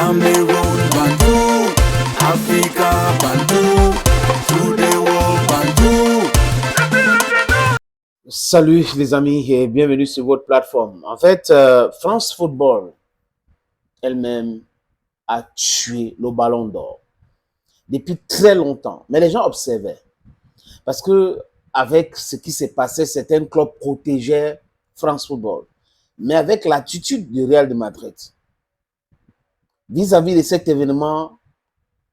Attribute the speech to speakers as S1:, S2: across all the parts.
S1: Cameroon, Bantou, Africa, Bantou, through the world, Bantou.
S2: Salut les amis et bienvenue sur votre plateforme. En fait, France Football elle-même a tué le ballon d'or depuis très longtemps. Mais les gens observaient. Parce que avec ce qui s'est passé, certains clubs protégeaient France Football. Mais avec l'attitude du Real de Madrid, vis-à-vis de cet événement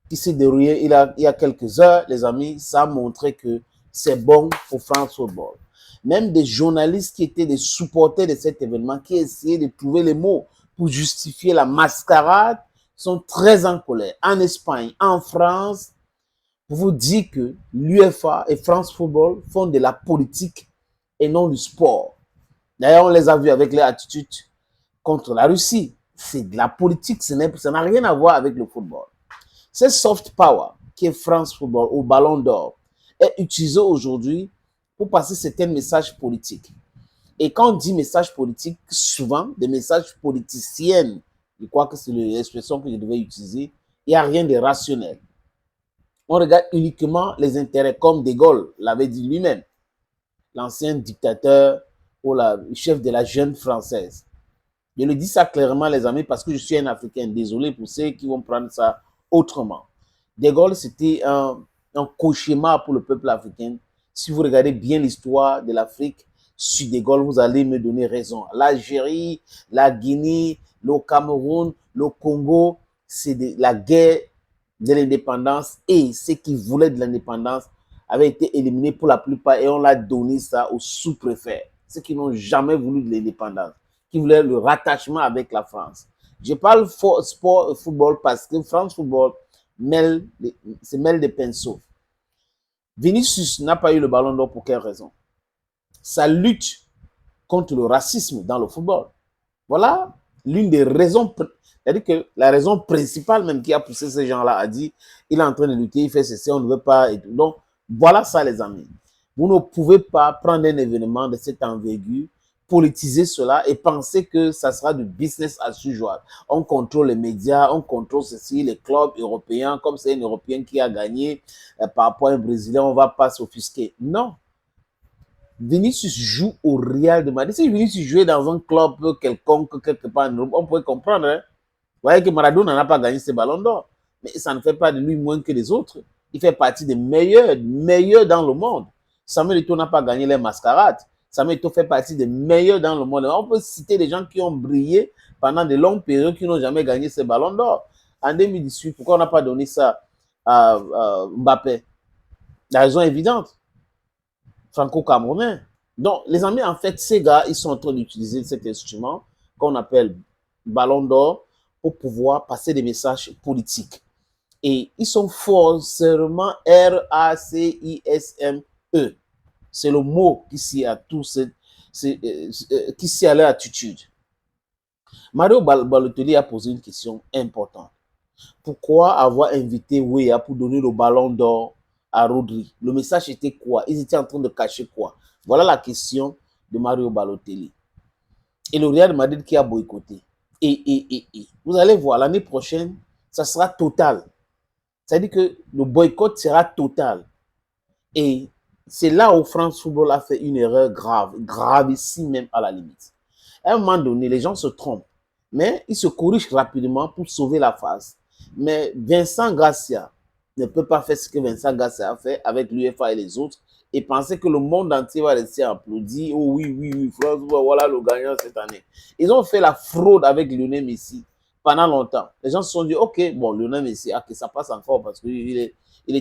S2: qui s'est déroulé il y a quelques heures, les amis, ça a montré que c'est bon pour France Football. Même des journalistes qui étaient des supporters de cet événement, qui essayaient de trouver les mots pour justifier la mascarade, sont très en colère. En Espagne, en France, pour vous dire que l'UEFA et France Football font de la politique et non du sport. D'ailleurs, on les a vus avec leur attitude contre la Russie. C'est de la politique, ça n'a rien à voir avec le football. Ce soft power qui est France Football au Ballon d'Or est utilisé aujourd'hui pour passer certains messages politiques. Et quand on dit messages politiques, souvent des messages politiciennes, je crois que c'est l'expression que je devais utiliser, il n'y a rien de rationnel. On regarde uniquement les intérêts, comme De Gaulle l'avait dit lui-même, l'ancien dictateur ou le chef de la jeune française. Je le dis ça clairement, les amis, parce que je suis un Africain. Désolé pour ceux qui vont prendre ça autrement. De Gaulle, c'était un cauchemar pour le peuple africain. Si vous regardez bien l'histoire de l'Afrique, sur De Gaulle, vous allez me donner raison. L'Algérie, la Guinée, le Cameroun, le Congo, c'est la guerre de l'indépendance, et ceux qui voulaient de l'indépendance avaient été éliminés pour la plupart, et on l'a donné ça aux sous-préfets, ceux qui n'ont jamais voulu de l'indépendance, qui voulaient le rattachement avec la France. Je parle sport et football parce que France Football se mêle des pinceaux. Vinicius n'a pas eu le ballon d'or pour quelle raison? Sa lutte contre le racisme dans le football. Voilà l'une des raisons, c'est-à-dire que la raison principale même qui a poussé ces gens-là à dire il est en train de lutter, il fait ceci, on ne veut pas. Et tout. Donc, voilà ça, les amis. Vous ne pouvez pas prendre un événement de cette envergure, politiser cela et penser que ça sera du business as usual. On contrôle les médias, on contrôle ceci, les clubs européens, comme c'est un Européen qui a gagné par rapport à un Brésilien, on ne va pas s'offusquer. Non. Vinicius joue au Real de Madrid. Si Vinicius jouait dans un club quelconque, quelque part en Europe, on pourrait comprendre. Hein? Vous voyez que Maradona n'a pas gagné ses ballons d'or. Mais ça ne fait pas de lui moins que les autres. Il fait partie des meilleurs dans le monde. Samuel Eto'o n'a pas gagné les mascarades. Samuel Eto'o fait partie des meilleurs dans le monde. On peut citer des gens qui ont brillé pendant de longues périodes qui n'ont jamais gagné ces ballons d'or. En 2018, pourquoi on n'a pas donné ça à Mbappé? La raison est évidente. Franco-camerounais. Donc, les amis, en fait, ces gars, ils sont en train d'utiliser cet instrument qu'on appelle ballon d'or pour pouvoir passer des messages politiques. Et ils sont forcément R-A-C-I-S-M-E. C'est le mot qui s'y a tout qui s'y a leur attitude. Mario Balotelli a posé une question importante. Pourquoi avoir invité Weah pour donner le ballon d'or à Rodri? Le message était quoi? Ils étaient en train de cacher quoi? Voilà la question de Mario Balotelli. Et le Real Madrid qui a boycotté. Et vous allez voir, l'année prochaine, ça sera total. C'est-à-dire que le boycott sera total. Et c'est là où France Football a fait une erreur grave ici même à la limite. À un moment donné, les gens se trompent, mais ils se corrigent rapidement pour sauver la face. Mais Vincent Garcia ne peut pas faire ce que Vincent Garcia a fait avec l'UEFA et les autres et penser que le monde entier va rester applaudir. Oh oui, France, voilà le gagnant cette année. Ils ont fait la fraude avec Lionel Messi pendant longtemps. Les gens se sont dit, ok, bon, Lionel Messi, okay, ça passe encore parce qu'il est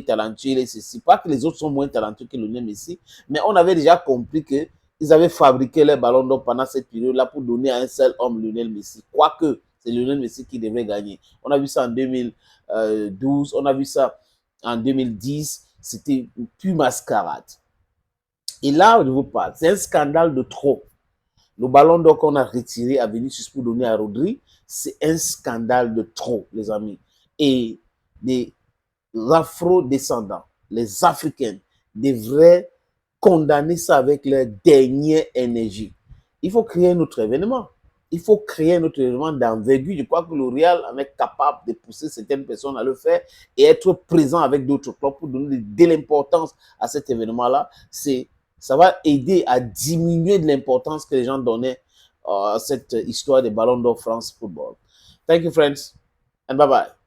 S2: talentueux, il est ceci. Pas que les autres sont moins talentueux que Lionel Messi, mais on avait déjà compris que ils avaient fabriqué les ballons d'or pendant cette période-là pour donner à un seul homme, Lionel Messi. Quoique, c'est Lionel Messi qui devait gagner. On a vu ça en 2012, on a vu ça en 2010. C'était une pure mascarade. Et là, je vous parle, c'est un scandale de trop. Le ballon d'or qu'on a retiré à Vinicius pour donner à Rodri, c'est un scandale de trop, les amis. Et les afro-descendants, les Africains, devraient condamner ça avec leur dernière énergie. Il faut créer un autre événement. il faut créer un autre événement d'envergure. Je crois que le Real en est capable de pousser certaines personnes à le faire et être présent avec d'autres clubs pour donner de l'importance à cet événement-là. Ça va aider à diminuer de l'importance que les gens donnaient à cette histoire de Ballon d'Or France Football. Thank you, friends, and bye-bye.